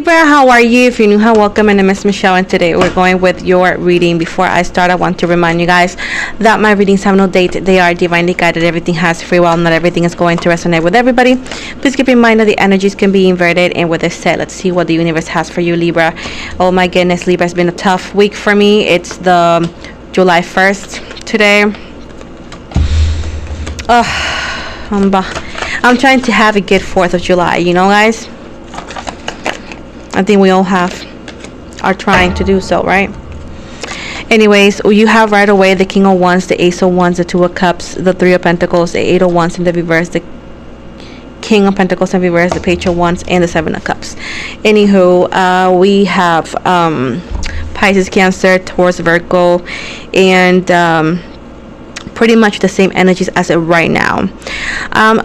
Libra, how are you? If you're new, hi, welcome. My name is Michelle, and today we're going with your reading. Before I start, I want to remind you guys that my readings have no date. They are divinely guided. Everything has free will. Not everything is going to resonate with everybody. Please keep in mind that the energies can be inverted. And with this said, let's see what the universe has for you, Libra. Oh my goodness, Libra, has been a tough week for me. It's the July 1st today. I'm trying to have a good 4th of July, you know, guys. I think we all are trying to do so, right? Anyways, you have right away the King of Wands, the Ace of Wands, the Two of Cups, the Three of Pentacles, the Eight of Wands in the reverse, the King of Pentacles in reverse, the Page of Wands, and the Seven of Cups. Anywho, we have Pisces, Cancer, Taurus, Virgo, and pretty much the same energies as it right now.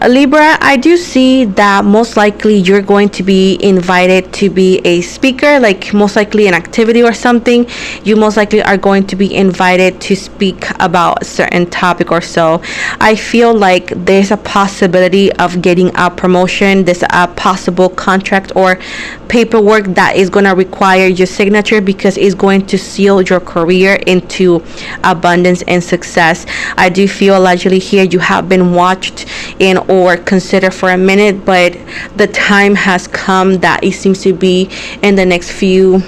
Libra, I do see that most likely you're going to be invited to be a speaker, like most likely an activity or something. You most likely are going to be invited to speak about a certain topic or so. I feel like there's a possibility of getting a promotion. There's a possible contract or paperwork that is going to require your signature because it's going to seal your career into abundance and success. I do feel allegedly here you have been watched in or considered for a minute, but the time has come that it seems to be in the next few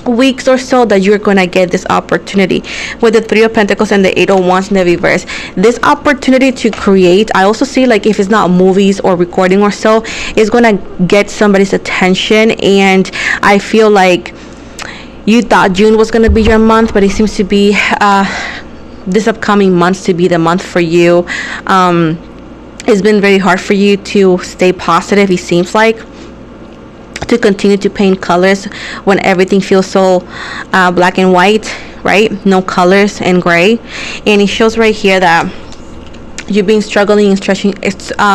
weeks or so that you're gonna get this opportunity with the Three of Pentacles and the Eight of Wands in the reverse. This opportunity to create, I also see like if it's not movies or recording or so, it's gonna get somebody's attention. And I feel like you thought June was gonna be your month, but it seems to be this upcoming month to be the month for you. It's been very hard for you to stay positive, it seems like, to continue to paint colors when everything feels so black and white, right? No colors and gray. And it shows right here that you've been struggling and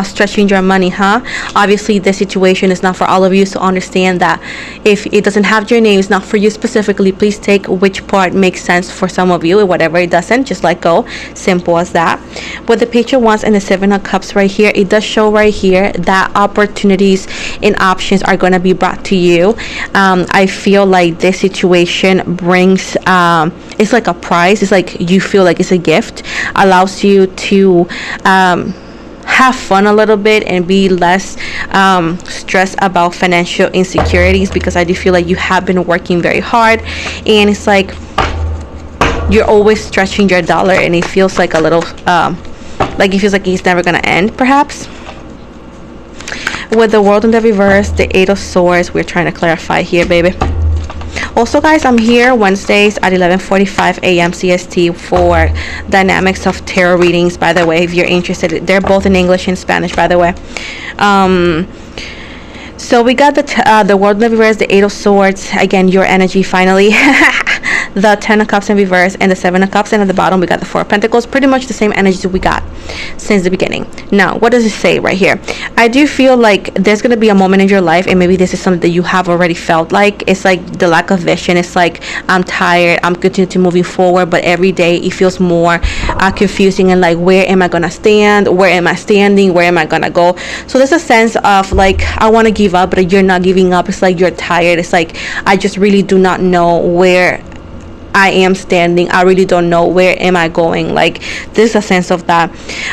stretching your money, huh? Obviously, the situation is not for all of you, so understand that if it doesn't have your name, it's not for you specifically. Please take which part makes sense for some of you, and whatever it doesn't, just let go. Simple as that. With the Page of Wands and the Seven of Cups right here, it does show right here that opportunities and options are going to be brought to you. I feel like this situation brings it's like a prize. It's like you feel like it's a gift, allows you to have fun a little bit and be less stressed about financial insecurities, because I do feel like you have been working very hard and it's like you're always stretching your dollar and it feels like a little like it feels like it's never gonna end, perhaps. With the World in the reverse, the Eight of Swords, we're trying to clarify here, baby. Also, guys, I'm here Wednesdays at 11:45 a.m. CST for Dynamics of Tarot readings, by the way, if you're interested. They're both in English and Spanish, by the way. So we got the World in the reverse, the Eight of Swords, again, your energy finally. The Ten of Cups in reverse and the Seven of Cups, and at the bottom we got the Four of Pentacles. Pretty much the same energy we got since the beginning. Now, what does it say right here? I do feel like there's going to be a moment in your life, and maybe this is something that you have already felt like. It's like the lack of vision. It's like, I'm tired, I'm continuing to moving forward, but every day it feels more confusing and like, where am I going to stand? Where am I standing? Where am I going to go? So there's a sense of like, I want to give up, but you're not giving up. It's like you're tired. It's like, I just really do not know where I am standing. I really don't know where am I going. Like, there's a sense of that.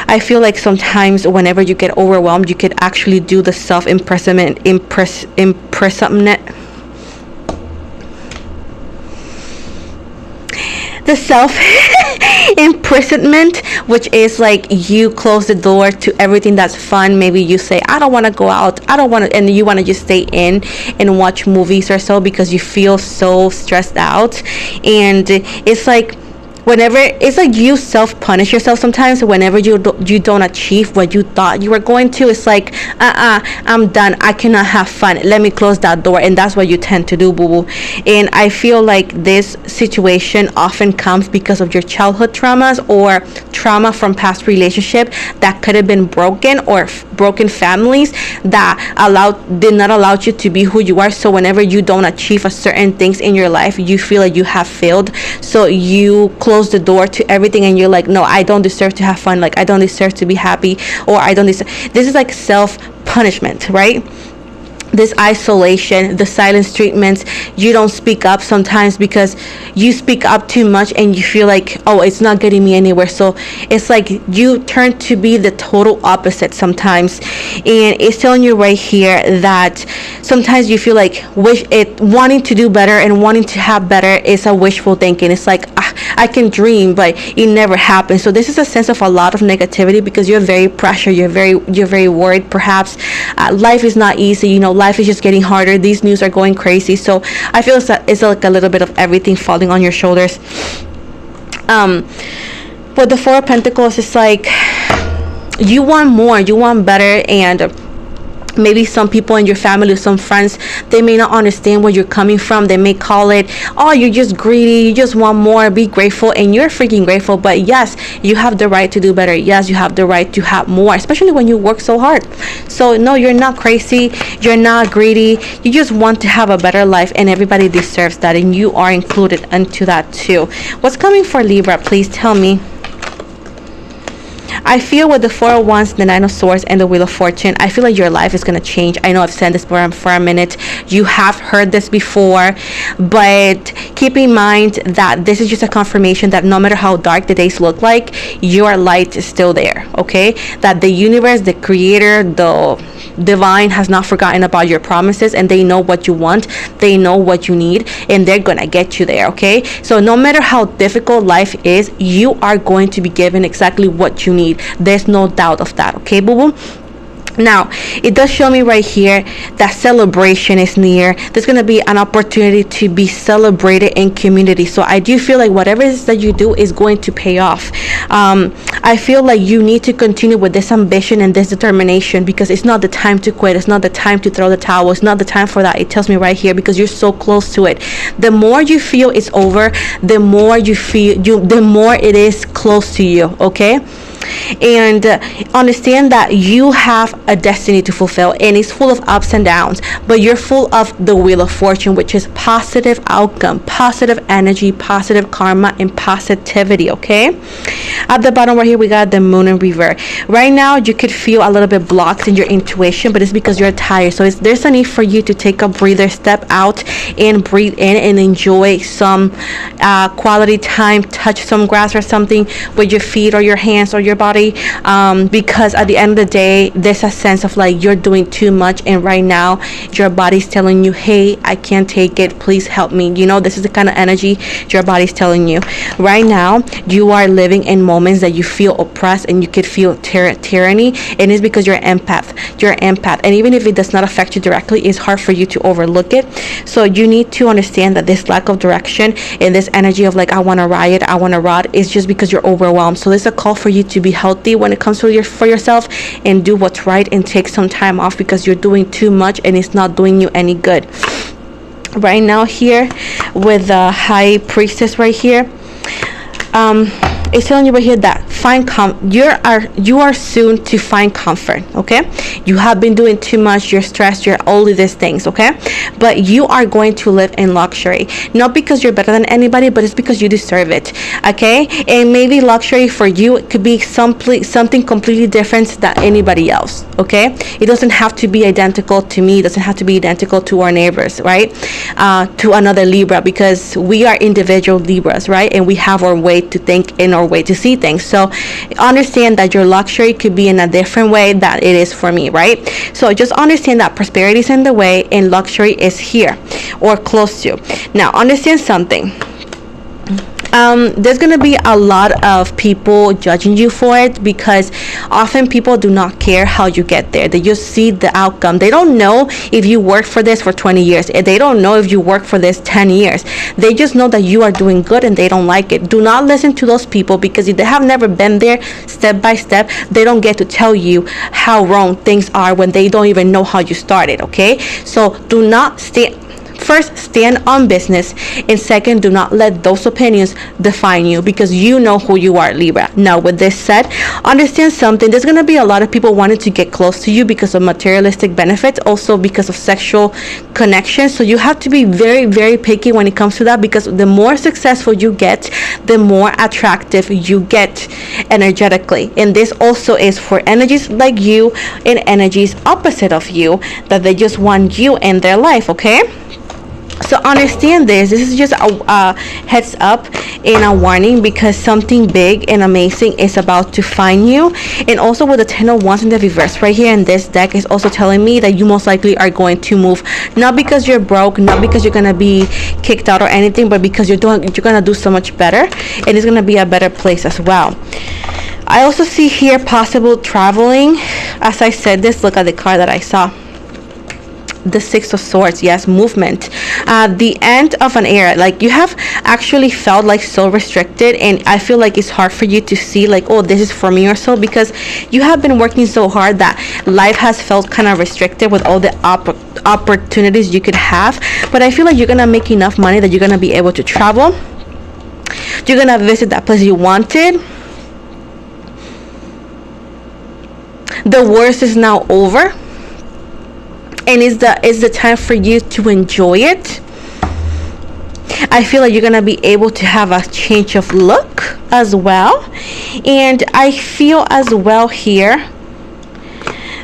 I feel like sometimes whenever you get overwhelmed, you could actually do the self-imprisonment, the self-imprisonment, which is like you close the door to everything that's fun. Maybe you say, I don't want to go out, I don't want to, and you want to just stay in and watch movies or so because you feel so stressed out. And it's like, whenever it's like you self-punish yourself sometimes whenever you don't achieve what you thought you were going to. It's like, I'm done, I cannot have fun, let me close that door. And that's what you tend to do, boo-boo. And I feel like this situation often comes because of your childhood traumas or trauma from past relationship that could have been broken, or broken families that did not allow you to be who you are. So whenever you don't achieve a certain things in your life, you feel like you have failed, so you close the door to everything and you're like, no, I don't deserve to have fun, like I don't deserve to be happy, or I don't deserve. This is like self-punishment, right? this isolation, the silence treatments. You don't speak up sometimes because you speak up too much and you feel like, oh, it's not getting me anywhere. So it's like you turn to be the total opposite sometimes. And it's telling you right here that sometimes you feel like wanting to do better and wanting to have better is a wishful thinking. It's like, I can dream, but it never happens. So this is a sense of a lot of negativity because you're very pressured, you're very worried. Perhaps life is not easy, you know, life is just getting harder. These news are going crazy. So I feel it's like a little bit of everything falling on your shoulders. With the Four of Pentacles, it's like you want more, you want better, and maybe some people in your family or some friends, they may not understand where you're coming from. They may call it, oh, you're just greedy, you just want more, be grateful. And you're freaking grateful. But yes, you have the right to do better. Yes, you have the right to have more, especially when you work so hard. So no, you're not crazy, you're not greedy, you just want to have a better life, and everybody deserves that, and you are included into that too. What's coming for Libra? Please tell me. I feel with the Four of Wands, the Nine of Swords, and the Wheel of Fortune, I feel like your life is going to change. I know I've said this for a minute. You have heard this before, but keep in mind that this is just a confirmation that no matter how dark the days look like, your light is still there, okay? That the universe, the creator, the divine has not forgotten about your promises, and they know what you want, they know what you need, and they're gonna get you there, okay? So no matter how difficult life is, you are going to be given exactly what you need. There's no doubt of that, okay, boo boo? Now, it does show me right here that celebration is near. There's going to be an opportunity to be celebrated in community. So I do feel like whatever it is that you do is going to pay off. I feel like you need to continue with this ambition and this determination, because it's not the time to quit. It's not the time to throw the towel. It's not the time for that. It tells me right here, because you're so close to it. The more you feel it's over, the more you feel the more it is close to you, okay? And understand that you have a destiny to fulfill, and it's full of ups and downs, but you're full of the Wheel of Fortune, which is positive outcome, positive energy, positive karma, and positivity, okay? At the bottom right here, we got the Moon in revert. Right now, you could feel a little bit blocked in your intuition, but it's because you're tired. So there's a need for you to take a breather, step out and breathe in and enjoy some quality time, touch some grass or something with your feet or your hands or your body, because at the end of the day, there's a sense of like you're doing too much, and right now your body's telling you, hey, I can't take it, please help me. You know, this is the kind of energy your body's telling you right now. You are living in moments that you feel oppressed, and you could feel tyranny, and it's because you're an empath, and even if it does not affect you directly, it's hard for you to overlook it. So you need to understand that this lack of direction and this energy of like, I want to riot, I want to rot, is just because you're overwhelmed. So there's a call for you to be healthy when it comes to for yourself, and do what's right, and take some time off, because you're doing too much and it's not doing you any good. Right now here with the High Priestess right here, it's telling you right here that you are soon to find comfort, okay? You have been doing too much, you're stressed, you're all of these things, okay? But you are going to live in luxury, not because you're better than anybody, but it's because you deserve it, okay? And maybe luxury for you, it could be something completely different than anybody else, okay? It doesn't have to be identical to me, it doesn't have to be identical to our neighbors, right? To another Libra, because we are individual Libras, right? And we have our way to think and our way to see things. So understand that your luxury could be in a different way that it is for me, right? So just understand that prosperity is in the way and luxury is here or close to. Now understand something. There's gonna be a lot of people judging you for it, because often people do not care how you get there. They just see the outcome. They don't know if you worked for this for 20 years. They don't know if you worked for this 10 years. They just know that you are doing good, and they don't like it. Do not listen to those people, because if they have never been there step by step, they don't get to tell you how wrong things are when they don't even know how you started, okay? So do not stay first, stand on business, and second, do not let those opinions define you, because you know who you are, Libra. Now, with this said, understand something. There's going to be a lot of people wanting to get close to you because of materialistic benefits, also because of sexual connection. So you have to be very, very picky when it comes to that, because the more successful you get, the more attractive you get energetically. And this also is for energies like you and energies opposite of you, that they just want you in their life, okay? So understand this. This is just a heads up and a warning, because something big and amazing is about to find you. And also with the 10 of Wands in the reverse right here in this deck is also telling me that you most likely are going to move, not because you're broke, not because you're gonna be kicked out or anything, but because you're gonna do so much better, and it's gonna be a better place as well. I also see here possible traveling. As I said this, look at the card that I saw. The Six of Swords. Yes, movement. The end of an era. Like, you have actually felt like so restricted, and I feel like it's hard for you to see like, oh, this is for me or so, because you have been working so hard that life has felt kind of restricted with all the opportunities you could have. But I feel like you're gonna make enough money that you're gonna be able to travel. You're gonna visit that place you wanted. The worst is now over, and it's the time for you to enjoy it. I feel like you're gonna be able to have a change of look as well. And I feel as well here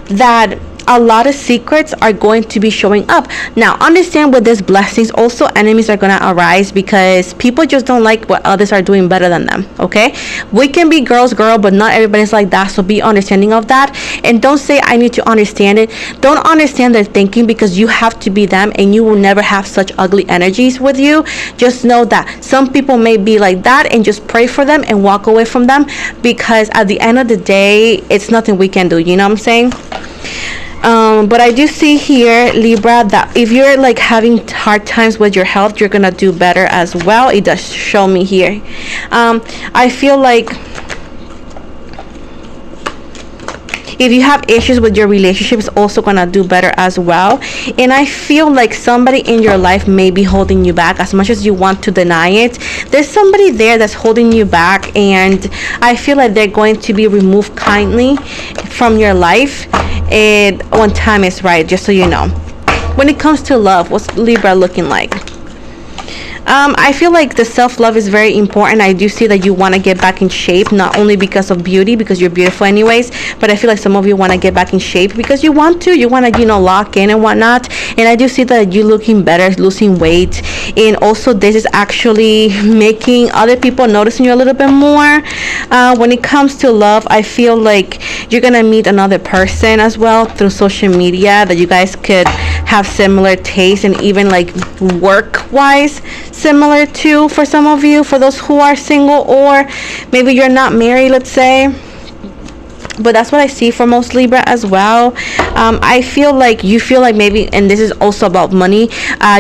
that a lot of secrets are going to be showing up. Now, understand with these blessings, also enemies are gonna arise, because people just don't like what others are doing better than them, okay? We can be girl, but not everybody's like that, so be understanding of that. And don't say I need to understand it. Don't understand their thinking, because you have to be them, and you will never have such ugly energies with you. Just know that some people may be like that, and just pray for them and walk away from them, because at the end of the day, it's nothing we can do, you know what I'm saying? But I do see here, Libra, that if you're like having hard times with your health, you're gonna do better as well. It does show me here. I feel like if you have issues with your relationship, it's also gonna do better as well. And I feel like somebody in your life may be holding you back, as much as you want to deny it. There's somebody there that's holding you back, and I feel like they're going to be removed kindly from your life, and when time is right, just so you know. When it comes to love, what's Libra looking like? I feel like the self-love is very important. I do see that you want to get back in shape, not only because of beauty, because you're beautiful anyways, but I feel like some of you want to get back in shape because you want to, lock in and whatnot. And I do see that you're looking better, losing weight, and also this is actually making other people noticing you a little bit more. When it comes to love, I feel like you're gonna meet another person as well through social media, that you guys could have similar tastes, and even like work wise similar to, for some of you, for those who are single, or maybe you're not married, let's say. But that's what I see for most Libra as well. I feel like you feel like maybe, and this is also about money,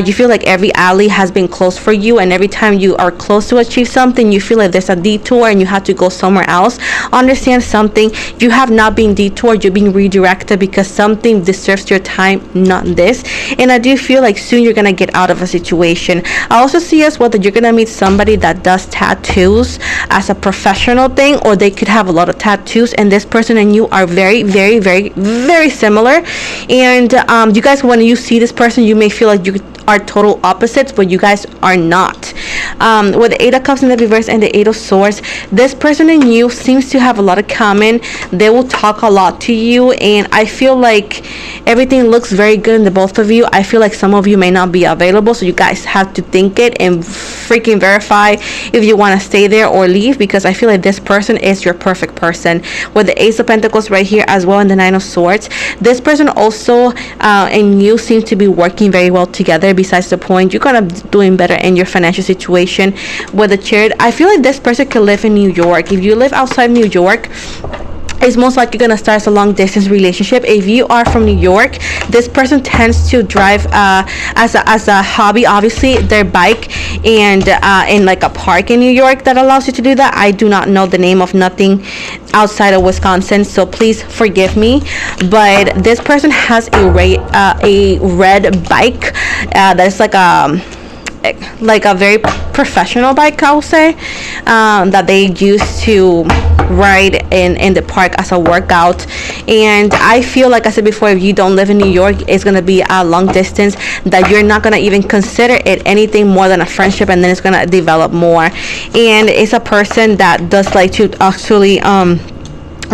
you feel like every alley has been closed for you, and every time you are close to achieve something, you feel like there's a detour and you have to go somewhere else. Understand something, you have not been detoured, you're being redirected because something deserves your time, not this. And I do feel like soon you're gonna get out of a situation. I also see as well that you're gonna meet somebody that does tattoos as a professional thing, or they could have a lot of tattoos, and this person and you are very, very, very, very similar. And you guys, when you see this person, you may feel like you are total opposites, but you guys are not. With the 8 of Cups in the reverse and the 8 of Swords, this person and you seems to have a lot of common. They will talk a lot to you, and I feel like everything looks very good in the both of you. I feel like some of you may not be available, so you guys have to think it and freaking verify if you want to stay there or leave, because I feel like this person is your perfect person. With the Ace of Pentacles right here as well, and the 9 of Swords, this person also and you seem to be working very well together. Besides the point, you're gonna be doing better in your financial situation. With the Chariot, I feel like this person could live in New York. If you live outside New York, is most likely going to start as a long distance relationship. If you are from New York, this person tends to drive as a hobby, obviously, their bike, and in like a park in New York that allows you to do that. I do not know the name of nothing outside of Wisconsin, so please forgive me, but this person has a red bike that's like a very professional bike, I will say, that they use to ride in the park as a workout. And I feel like I said before, if you don't live in New York, it's going to be a long distance that you're not going to even consider it anything more than a friendship, and then it's going to develop more. And it's a person that does like to actually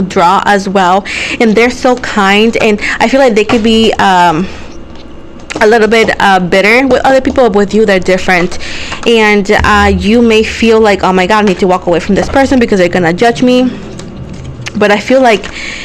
draw as well, and they're so kind, and I feel like they could be a little bit bitter with other people. With you, they're different, and you may feel like, oh my god, I need to walk away from this person because they're gonna judge me. But I feel like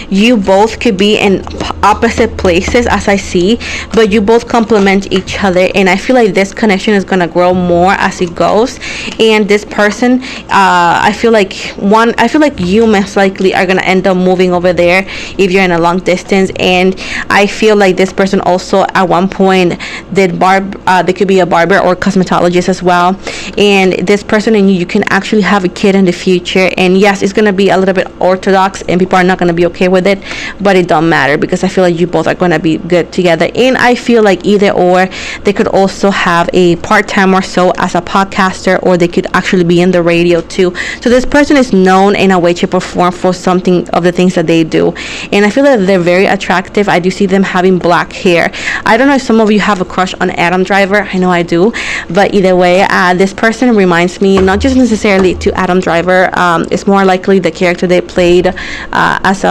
you both could be in opposite places, as I see, but you both complement each other, and I feel like this connection is gonna grow more as it goes. And this person, I feel like you most likely are gonna end up moving over there if you're in a long distance. And I feel like this person also at one point did they could be a barber or cosmetologist as well, and this person and you can actually have a kid in the future. And yes, it's gonna be a little bit orthodox and people are not going to be okay with it, but it don't matter because I feel like you both are going to be good together. And I feel like either or, they could also have a part-time or so as a podcaster, or they could actually be in the radio too. So this person is known in a way, shape, or form for something of the things that they do, and I feel that they're very attractive. I do see them having black hair. I don't know if some of you have a crush on Adam Driver. I know I do, but either way, this person reminds me not just necessarily to Adam Driver. It's more likely the character they played as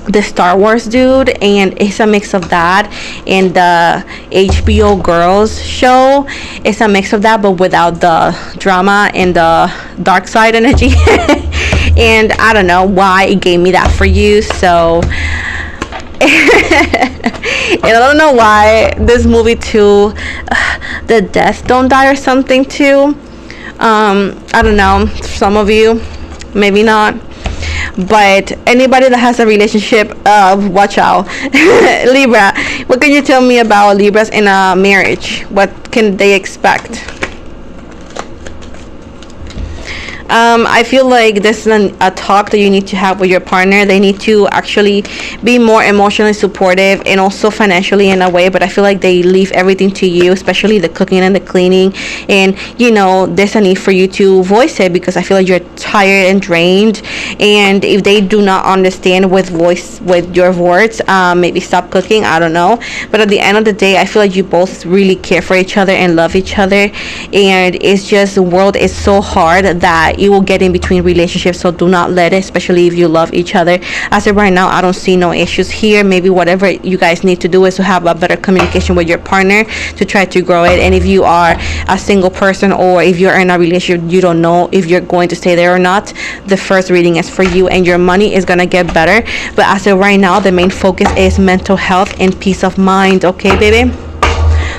the Star Wars dude, and it's a mix of that and the HBO Girls show. It's a mix of that, but without the drama and the dark side energy. And I don't know why it gave me that for you. So and I don't know why this movie too, the death don't die or something too. I don't know, some of you maybe not, but anybody that has a relationship, watch out. Libra, what can you tell me about Libras in a marriage? What can they expect? I feel like this is a talk that you need to have with your partner. They need to actually be more emotionally supportive and also financially in a way, but I feel like they leave everything to you, especially the cooking and the cleaning. And you know, there's a need for you to voice it because I feel like you're tired and drained, and if they do not understand with your words, maybe stop cooking. I don't know, but at the end of the day, I feel like you both really care for each other and love each other, and it's just the world is so hard that you will get in between relationships. So do not let it, especially if you love each other. As of right now, I don't see no issues here. Maybe whatever you guys need to do is to have a better communication with your partner to try to grow it. And if you are a single person, or if you're in a relationship, you don't know if you're going to stay there or not, the first reading is for you, and your money is gonna get better. But as of right now, the main focus is mental health and peace of mind. Okay, baby?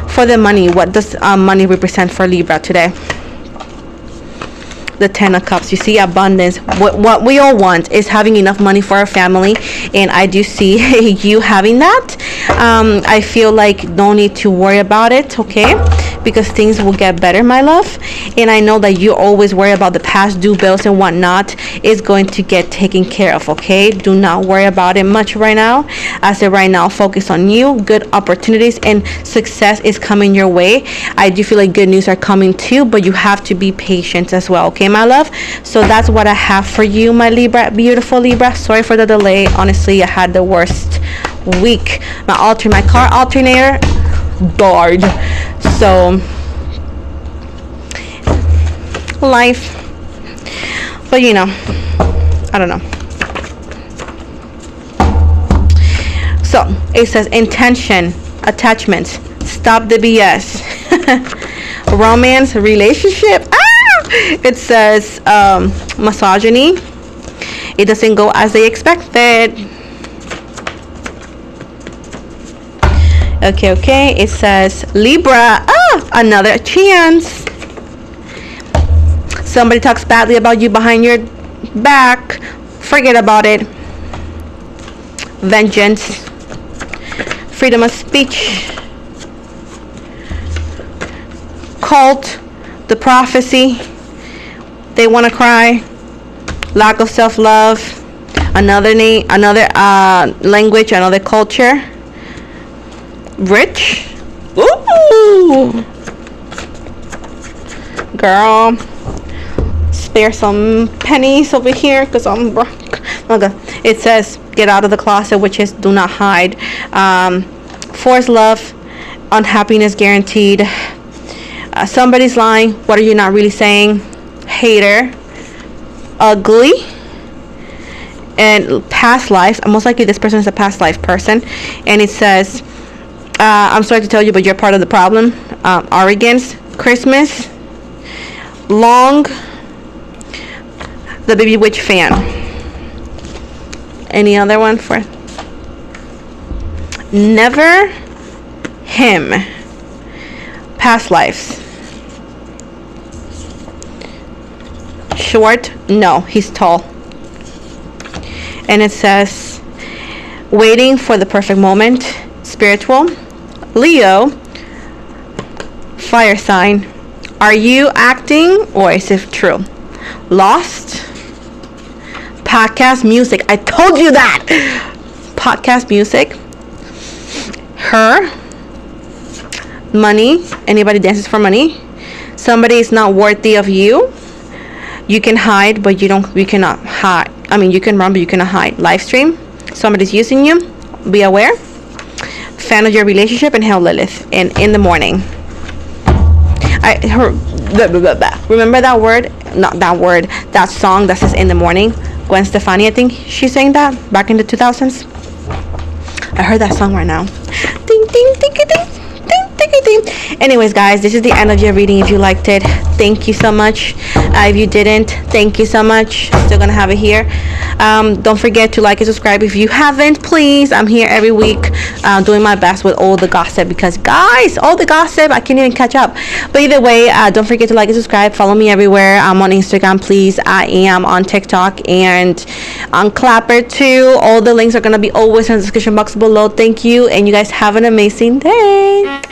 For the money, what does money represent for Libra today? The 10 of Cups. You see abundance. What we all want is having enough money for our family, and I do see you having that. I feel like no need to worry about it, okay, because things will get better, my love. And I know that you always worry about the past due bills and whatnot. Is going to get taken care of, okay? Do not worry about it much right now. As of right now, focus on you. Good opportunities and success is coming your way. I do feel like good news are coming too, but you have to be patient as well, okay, my love? So that's what I have for you, my Libra, beautiful Libra. Sorry for the delay. Honestly, I had the worst week. My car alternator died. So life, but you know, I don't know. So it says intention, attachment, stop the BS. Romance, relationship. It says misogyny. It doesn't go as they expected. Okay. It says Libra. Another chance. Somebody talks badly about you behind your back. Forget about it. vengeance, freedom of speech, cult, the prophecy, they want to cry, lack of self-love, another name, another language, another culture, rich. Ooh, girl, spare some pennies over here because I'm broke. Okay, it says get out of the closet, which is do not hide. Forced love, unhappiness guaranteed. Somebody's lying. What are you not really saying? Hater, ugly, and past lives. Most likely this person is a past life person. And it says, I'm sorry to tell you, but you're part of the problem. Arrogance, Christmas, long, the baby witch fan. Any other one for never, him, past lives. Short, no, he's tall. And it says waiting for the perfect moment. Spiritual, Leo, fire sign. Are you acting or is it true? Lost, podcast music. I told you that. Podcast music. Her, money. Anybody dances for money. Somebody is not worthy of you. You can hide, but you cannot hide. I mean, you can run, but you cannot hide. Live stream. Somebody's using you. Be aware. Fan of your relationship and Hell Lilith. And in the morning. Remember that word? Not that word. That song that says in the morning. Gwen Stefani, I think she sang that back in the 2000s. I heard that song right now. Ding, ding, ding, ding, ding. Anyways, guys, this is the end of your reading. If you liked it, thank you so much. If you didn't, thank you so much. Still gonna have it here. Don't forget to like and subscribe if you haven't, please. I'm here every week doing my best with all the gossip because, guys, all the gossip, I can't even catch up. But either way, don't forget to like and subscribe. Follow me everywhere. I'm on Instagram, please. I am on TikTok and on Clapper too. All the links are gonna be always in the description box below. Thank you, and you guys have an amazing day.